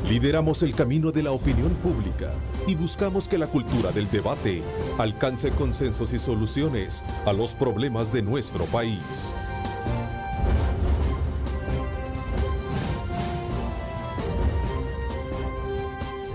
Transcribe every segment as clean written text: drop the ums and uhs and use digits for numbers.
Lideramos el camino de la opinión pública y buscamos que la cultura del debate alcance consensos y soluciones a los problemas de nuestro país.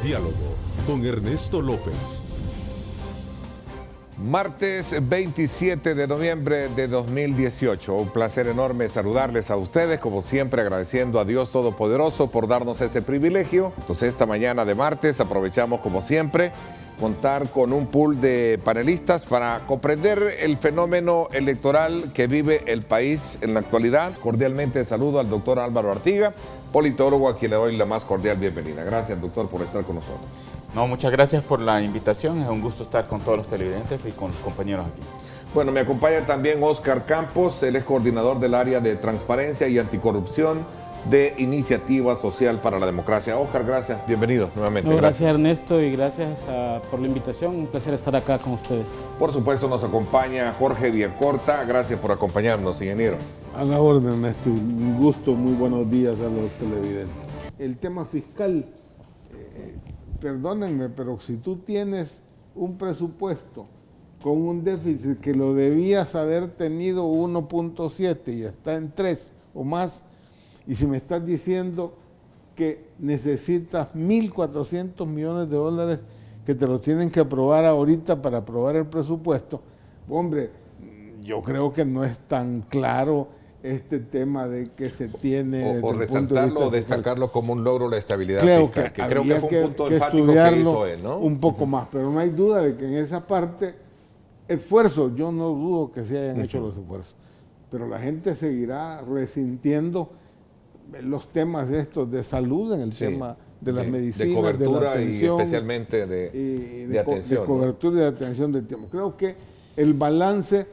Diálogo con Ernesto López. Martes 27 de noviembre de 2018. Un placer enorme saludarles a ustedes, como siempre agradeciendo a Dios Todopoderoso por darnos ese privilegio. Entonces esta mañana de martes aprovechamos como siempre contar con un pool de panelistas para comprender el fenómeno electoral que vive el país en la actualidad. Cordialmente saludo al doctor Álvaro Artiga, politólogo, a quien le doy la más cordial bienvenida. Gracias, doctor, por estar con nosotros. No, muchas gracias por la invitación. Es un gusto estar con todos los televidentes y con los compañeros aquí. Bueno, me acompaña también Óscar Campos, él es coordinador del área de transparencia y anticorrupción de Iniciativa Social para la Democracia. Óscar, gracias, bienvenido nuevamente. Gracias Ernesto y gracias por la invitación, un placer estar acá con ustedes. Por supuesto nos acompaña Jorge Villacorta, gracias por acompañarnos, ingeniero. A la orden, Ernesto, un gusto, muy buenos días a los televidentes. El tema fiscal, perdónenme, pero si tú tienes un presupuesto con un déficit que lo debías haber tenido 1.7 y está en 3 o más, y si me estás diciendo que necesitas 1.400 millones de dólares que te lo tienen que aprobar ahorita para aprobar el presupuesto, hombre, yo creo que no es tan claro este tema de que se tiene... O resaltarlo o destacarlo como un logro la estabilidad fiscal, que creo que fue un punto que enfático que hizo él, ¿no? Un poco más, pero no hay duda de que en esa parte, esfuerzos, yo no dudo que se hayan hecho los esfuerzos, pero la gente seguirá resintiendo los temas estos de salud, en el tema de las medicinas, de cobertura, de la atención, y especialmente de atención. De cobertura y de atención del tiempo. Creo que el balance,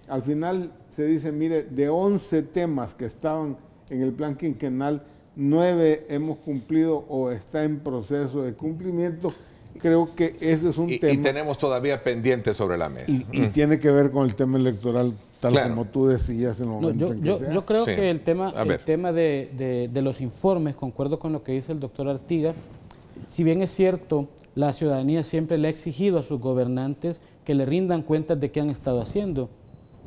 al final se dice, mire, de 11 temas que estaban en el plan quinquenal, 9 hemos cumplido o está en proceso de cumplimiento. Creo que ese es un tema. Y tenemos todavía pendientes sobre la mesa. Y tiene que ver con el tema electoral, tal como tú decías en el momento en que se hace. Yo creo que el tema de los informes, concuerdo con lo que dice el doctor Artiga, si bien es cierto, la ciudadanía siempre le ha exigido a sus gobernantes que le rindan cuentas de qué han estado haciendo,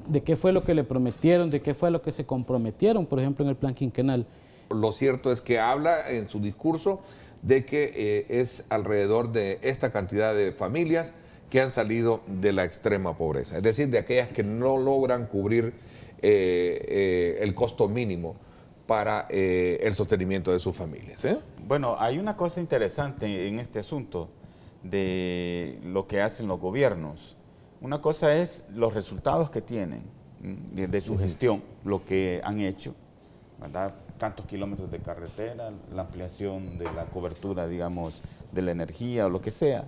de qué fue lo que le prometieron, de qué fue lo que se comprometieron, por ejemplo, en el plan quinquenal. Lo cierto es que habla en su discurso de que es alrededor de esta cantidad de familias que han salido de la extrema pobreza, es decir, de aquellas que no logran cubrir el costo mínimo para el sostenimiento de sus familias. Bueno, hay una cosa interesante en este asunto de lo que hacen los gobiernos. Una cosa es los resultados que tienen de su gestión, lo que han hecho, ¿verdad? Tantos kilómetros de carretera, la ampliación de la cobertura, digamos, de la energía o lo que sea.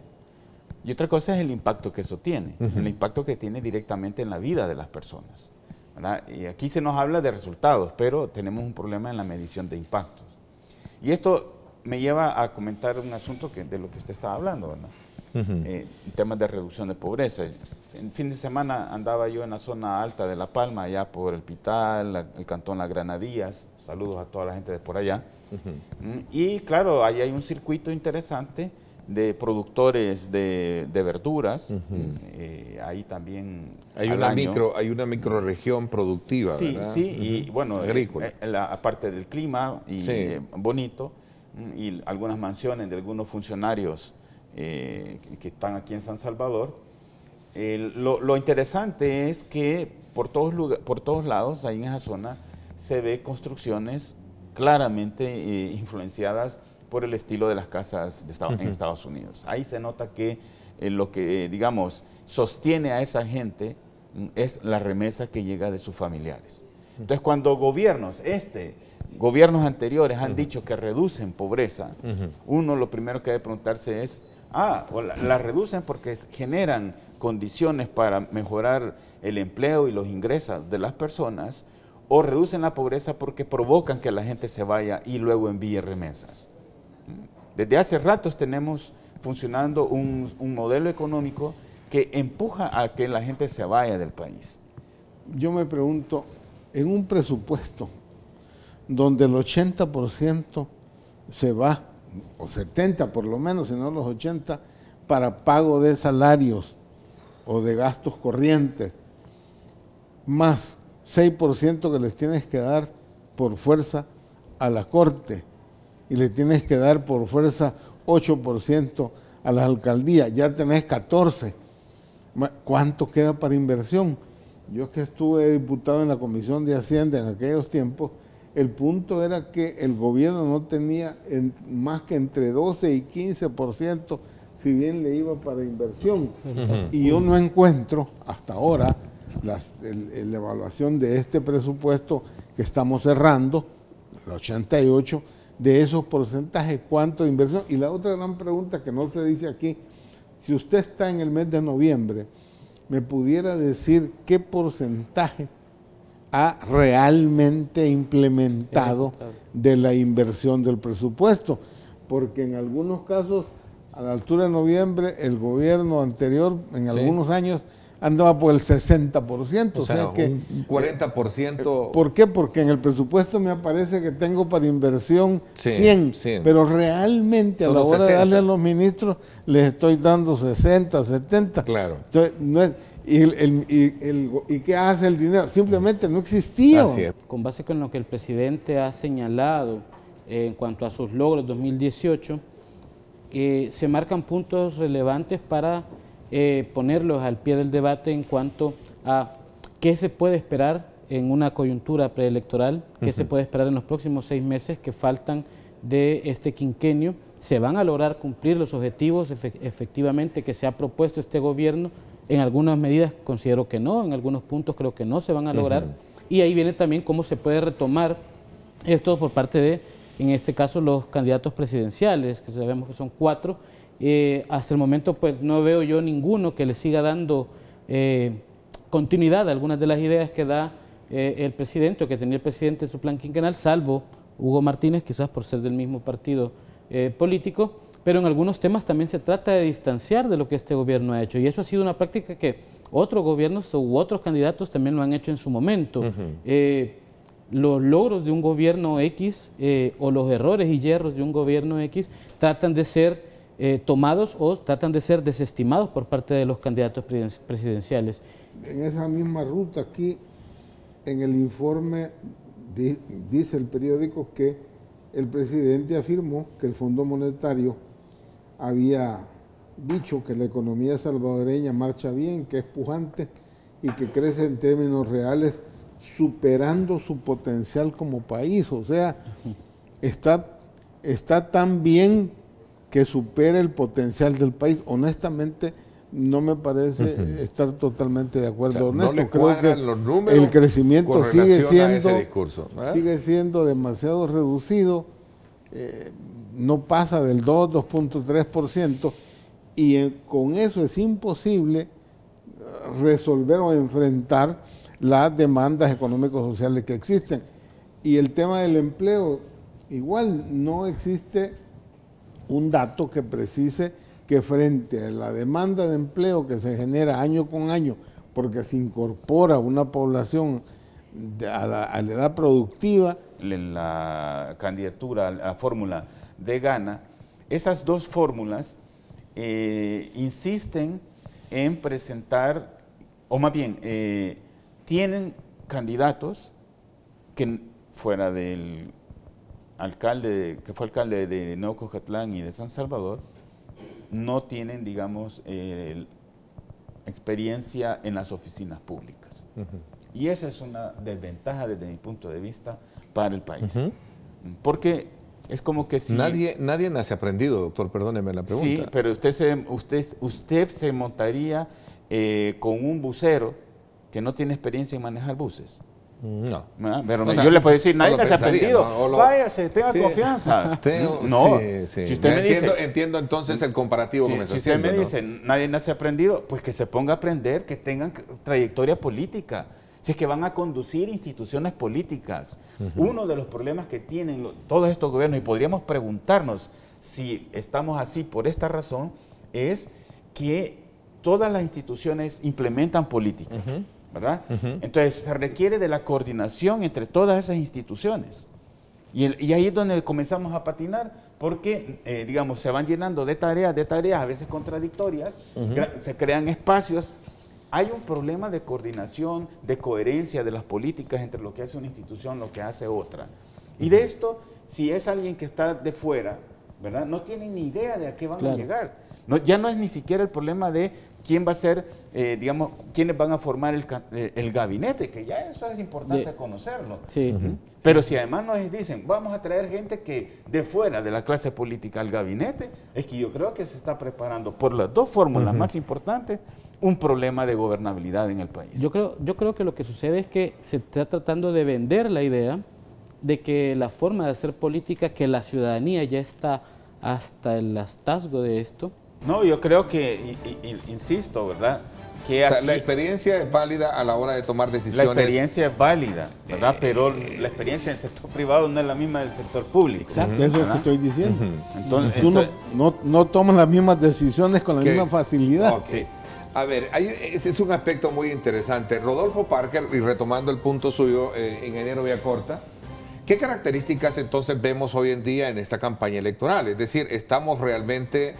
Y otra cosa es el impacto que eso tiene, el impacto que tiene directamente en la vida de las personas, ¿verdad? Y aquí se nos habla de resultados, pero tenemos un problema en la medición de impactos. Y esto me lleva a comentar un asunto de lo que usted estaba hablando, ¿verdad? Temas de reducción de pobreza. El fin de semana andaba yo en la zona alta de La Palma, allá por el Pital, el cantón Las Granadillas. Saludos a toda la gente de por allá. Y claro, ahí hay un circuito interesante de productores de verduras. Ahí también hay una microrregión productiva, sí, ¿verdad? Sí, y bueno, agrícola. Aparte del clima y bonito, y algunas mansiones de algunos funcionarios que están aquí en San Salvador. Lo interesante es que por todos lados, ahí en esa zona, se ve construcciones claramente influenciadas por el estilo de las casas en Estados Unidos. Ahí se nota que lo que, digamos, sostiene a esa gente es la remesa que llega de sus familiares. Entonces, cuando gobiernos anteriores han dicho que reducen pobreza, uno lo primero que debe preguntarse es, la reducen porque generan condiciones para mejorar el empleo y los ingresos de las personas, o reducen la pobreza porque provocan que la gente se vaya y luego envíe remesas. Desde hace ratos tenemos funcionando un modelo económico que empuja a que la gente se vaya del país. Yo me pregunto, en un presupuesto donde el 80% se va o 70 por lo menos, si no los 80, para pago de salarios o de gastos corrientes, más 6% que les tienes que dar por fuerza a la Corte y le tienes que dar por fuerza 8% a las alcaldías, ya tenés 14. ¿Cuánto queda para inversión? Yo que estuve diputado en la Comisión de Hacienda en aquellos tiempos, el punto era que el gobierno no tenía más que entre 12 y 15%, si bien le iba para inversión. Y yo no encuentro hasta ahora la evaluación de este presupuesto que estamos cerrando, el 88, de esos porcentajes, cuánto de inversión. Y la otra gran pregunta que no se dice aquí, si usted está en el mes de noviembre, ¿me pudiera decir qué porcentaje ha realmente implementado de la inversión del presupuesto? Porque en algunos casos, a la altura de noviembre, el gobierno anterior, en algunos años, andaba por el 60%. O sea que un 40%. ¿Por qué? Porque en el presupuesto me aparece que tengo para inversión 100, pero realmente solo a la hora 60. de darle a los ministros les estoy dando 60, 70. Claro. Entonces, no es, ¿y qué hace el dinero? Simplemente no existía. Así es. Con base con lo que el presidente ha señalado en cuanto a sus logros 2018, se marcan puntos relevantes para ponerlos al pie del debate en cuanto a qué se puede esperar en una coyuntura preelectoral, qué se puede esperar en los próximos 6 meses que faltan de este quinquenio. ¿Se van a lograr cumplir los objetivos efectivamente que se ha propuesto este gobierno? En algunas medidas considero que no, en algunos puntos creo que no se van a lograr. Y ahí viene también cómo se puede retomar esto por parte de, en este caso, los candidatos presidenciales, que sabemos que son 4. Hasta el momento pues no veo yo ninguno que le siga dando continuidad a algunas de las ideas que da el presidente o que tenía el presidente en su plan quinquenal, salvo Hugo Martínez, quizás por ser del mismo partido político, pero en algunos temas también se trata de distanciar de lo que este gobierno ha hecho, y eso ha sido una práctica que otros gobiernos u otros candidatos también lo han hecho en su momento. Los logros de un gobierno X o los errores y hierros de un gobierno X tratan de ser tomados o tratan de ser desestimados por parte de los candidatos presidenciales. En esa misma ruta aquí, en el informe, dice el periódico que el presidente afirmó que el Fondo Monetario había dicho que la economía salvadoreña marcha bien, que es pujante y que crece en términos reales, superando su potencial como país. O sea, está tan bien que supera el potencial del país. Honestamente, no me parece estar totalmente de acuerdo. O sea, no le creo que los números el crecimiento sigue siendo demasiado reducido, no pasa del 2.3%, y con eso es imposible resolver o enfrentar las demandas económicos sociales que existen. Y el tema del empleo, igual no existe un dato que precise que frente a la demanda de empleo que se genera año con año, porque se incorpora una población a la edad productiva. La candidatura, la fórmula de Gana, esas dos fórmulas insisten en presentar, o más bien, tienen candidatos que fuera del alcalde, que fue alcalde de Neucojatlán y de San Salvador, no tienen, digamos, experiencia en las oficinas públicas. Y esa es una desventaja desde mi punto de vista para el país. Porque es como que si... Nadie nace aprendido, doctor, perdóneme la pregunta. Sí, pero usted se montaría con un bucero que no tiene experiencia en manejar buses. No. Pero yo le puedo decir, nadie nace aprendido. Váyase, tenga confianza. No, si usted me dice... Entiendo entonces el comparativo que me está haciendo. Si usted me dice, nadie nace aprendido, pues que se ponga a aprender, que tengan trayectoria política. Si es que van a conducir instituciones políticas. Uno de los problemas que tienen todos estos gobiernos, y podríamos preguntarnos si estamos así por esta razón, es que todas las instituciones implementan políticas, ¿verdad? Entonces se requiere de la coordinación entre todas esas instituciones. Y ahí es donde comenzamos a patinar, porque, digamos, se van llenando de tareas, a veces contradictorias, se crean espacios. Hay un problema de coordinación, de coherencia de las políticas entre lo que hace una institución, lo que hace otra. Y de esto, si es alguien que está de fuera, ¿verdad? No tienen ni idea de a qué van a llegar. No, ya no es ni siquiera el problema de quién va a ser, digamos, quiénes van a formar el gabinete, que ya eso es importante conocerlo. Sí. Pero si además nos dicen, vamos a traer gente que de fuera de la clase política al gabinete, es que yo creo que se está preparando por las dos fórmulas más importantes un problema de gobernabilidad en el país. Yo creo que lo que sucede es que se está tratando de vender la idea de que la forma de hacer política, que la ciudadanía ya está hasta el hartazgo de esto. No, yo creo que, insisto, ¿verdad? Que aquí, la experiencia es válida a la hora de tomar decisiones. La experiencia es válida, ¿verdad? Pero la experiencia del sector privado no es la misma del sector público. Exacto, eso es lo que estoy diciendo. Entonces, tú no tomas las mismas decisiones con la misma facilidad. Okay. Sí. A ver, ese es un aspecto muy interesante. Rodolfo Parker, y retomando el punto suyo, ingeniero Villacorta, ¿qué características entonces vemos hoy en día en esta campaña electoral? Es decir, ¿estamos realmente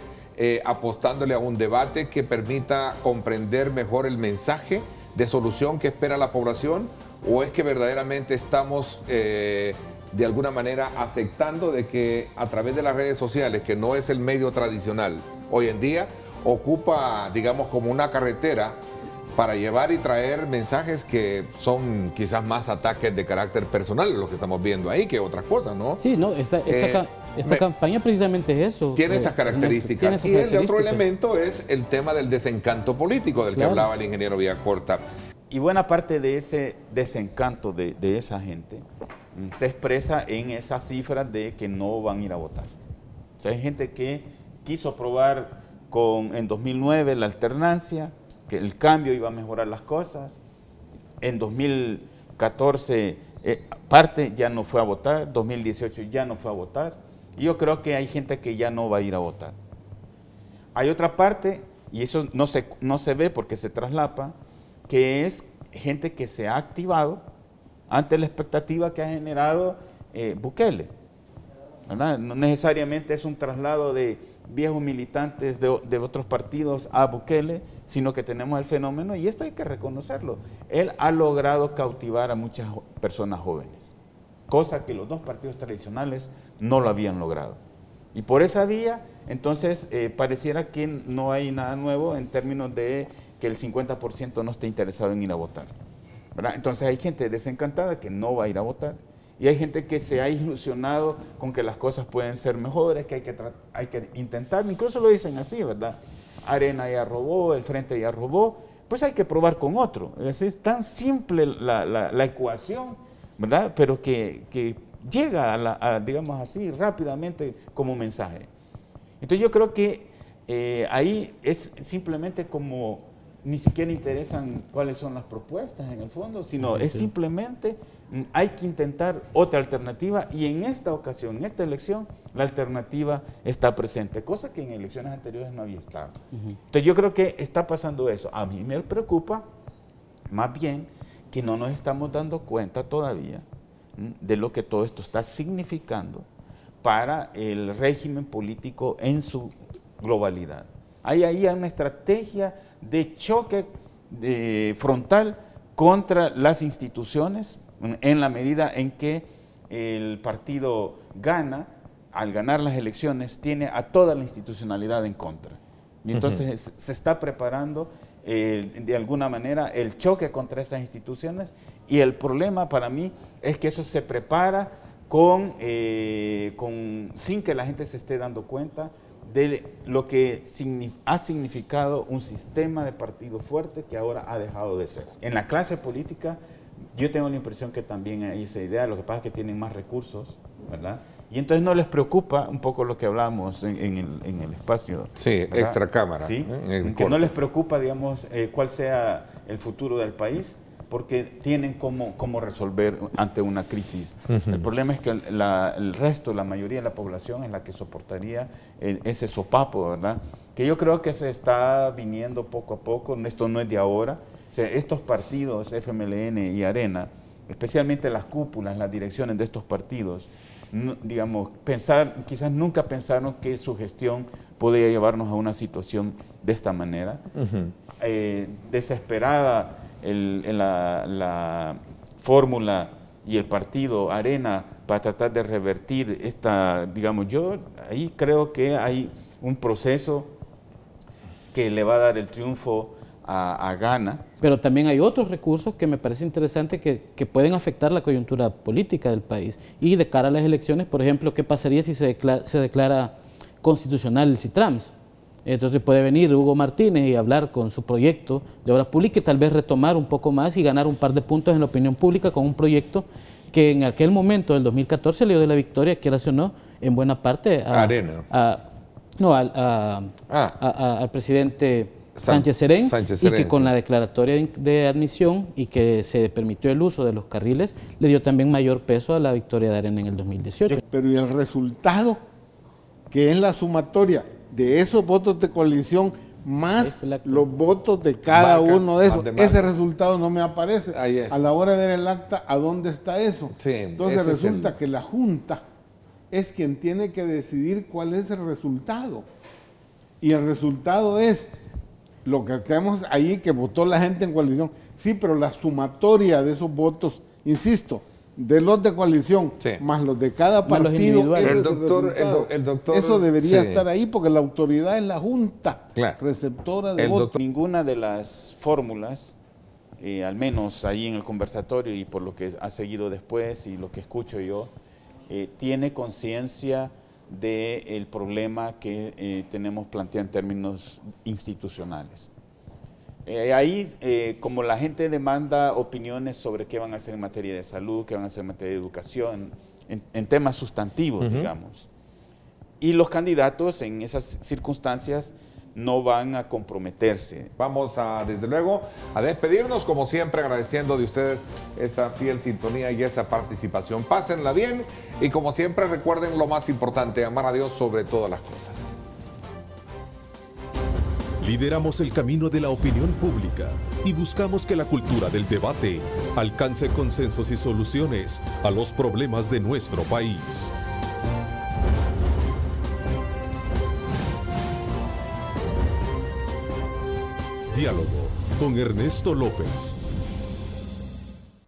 apostándole a un debate que permita comprender mejor el mensaje de solución que espera la población? ¿O es que verdaderamente estamos de alguna manera aceptando de que a través de las redes sociales, que no es el medio tradicional hoy en día, ocupa, digamos, como una carretera para llevar y traer mensajes que son quizás más ataques de carácter personal, lo que estamos viendo ahí, que otras cosas, ¿no? Sí, no, esta campaña precisamente es eso. Tiene esas características. Y el otro elemento es el tema del desencanto político del que hablaba el ingeniero Villacorta. Y buena parte de ese desencanto de esa gente se expresa en esas cifras de que no van a ir a votar. O sea, hay gente que quiso probar en 2009 la alternancia, que el cambio iba a mejorar las cosas. En 2014 parte ya no fue a votar, 2018 ya no fue a votar. Y yo creo que hay gente que ya no va a ir a votar. Hay otra parte, y eso no se ve porque se traslapa, que es gente que se ha activado ante la expectativa que ha generado Bukele, ¿verdad? No necesariamente es un traslado de viejos militantes de otros partidos a Bukele, sino que tenemos el fenómeno, y esto hay que reconocerlo, él ha logrado cautivar a muchas personas jóvenes, cosa que los dos partidos tradicionales no lo habían logrado. Y por esa vía, entonces, pareciera que no hay nada nuevo en términos de que el 50% no esté interesado en ir a votar, ¿verdad? Entonces hay gente desencantada que no va a ir a votar, y hay gente que se ha ilusionado con que las cosas pueden ser mejores, que hay que intentar, incluso lo dicen así, ¿verdad? Arena ya robó, el Frente ya robó, pues hay que probar con otro. Es tan simple la ecuación, ¿verdad? Pero que llega digamos así, rápidamente como mensaje. Entonces yo creo que ahí es simplemente como ni siquiera interesan cuáles son las propuestas en el fondo, sino es simplemente hay que intentar otra alternativa, y en esta ocasión, en esta elección, la alternativa está presente, cosa que en elecciones anteriores no había estado. Entonces yo creo que está pasando eso. A mí me preocupa más bien que no nos estamos dando cuenta todavía de lo que todo esto está significando para el régimen político en su globalidad. Hay ahí una estrategia de choque frontal contra las instituciones, en la medida en que el partido gana. Al ganar las elecciones, tiene a toda la institucionalidad en contra. Y entonces se está preparando de alguna manera el choque contra esas instituciones, y el problema para mí es que eso se prepara sin que la gente se esté dando cuenta de lo que ha significado un sistema de partido fuerte que ahora ha dejado de ser. En la clase política yo tengo la impresión que también hay esa idea, lo que pasa es que tienen más recursos, ¿verdad? Y entonces no les preocupa un poco lo que hablamos en el espacio. Sí, ¿verdad? Extra cámara. Sí, que no les preocupa, digamos, cuál sea el futuro del país, porque tienen cómo resolver ante una crisis. El problema es que el resto, la mayoría de la población es la que soportaría ese sopapo, ¿verdad? Que yo creo que se está viniendo poco a poco, esto no es de ahora. O sea, estos partidos, FMLN y Arena, especialmente las cúpulas, las direcciones de estos partidos, digamos, quizás nunca pensaron que su gestión podía llevarnos a una situación de esta manera. Desesperada la fórmula y el partido Arena para tratar de revertir esta, digamos, yo ahí creo que hay un proceso que le va a dar el triunfo a Gana. Pero también hay otros recursos que me parece interesante que pueden afectar la coyuntura política del país. Y de cara a las elecciones, por ejemplo, ¿qué pasaría si se declara constitucional el CITRAMS? Entonces puede venir Hugo Martínez y hablar con su proyecto de obra pública y tal vez retomar un poco más y ganar un par de puntos en la opinión pública con un proyecto que en aquel momento, del 2014, le dio de la victoria, quieras o no, en buena parte al presidente Sánchez Serén, y que con la declaratoria de admisión y que se permitió el uso de los carriles, le dio también mayor peso a la victoria de Arena en el 2018. Pero ¿y el resultado? Que es la sumatoria de esos votos de coalición más los votos de cada uno de esos. Ese resultado no me aparece. A la hora de ver el acta, ¿a dónde está eso? Sí, entonces resulta que la Junta es quien tiene que decidir cuál es el resultado. Y el resultado es lo que tenemos ahí, que votó la gente en coalición. Sí, pero la sumatoria de esos votos, insisto, de los de coalición, más los de cada partido, el doctor, eso debería estar ahí, porque la autoridad es la Junta receptora de votos. Ninguna de las fórmulas, al menos ahí en el conversatorio y por lo que ha seguido después y lo que escucho yo, tiene conciencia del problema que tenemos planteado en términos institucionales. Ahí, como la gente demanda opiniones sobre qué van a hacer en materia de salud, qué van a hacer en materia de educación, en temas sustantivos, digamos. Y los candidatos en esas circunstancias no van a comprometerse. Vamos desde luego, a despedirnos, como siempre, agradeciendo de ustedes esa fiel sintonía y esa participación. Pásenla bien y, como siempre, recuerden lo más importante, amar a Dios sobre todas las cosas. Lideramos el camino de la opinión pública y buscamos que la cultura del debate alcance consensos y soluciones a los problemas de nuestro país. Diálogo con Ernesto López.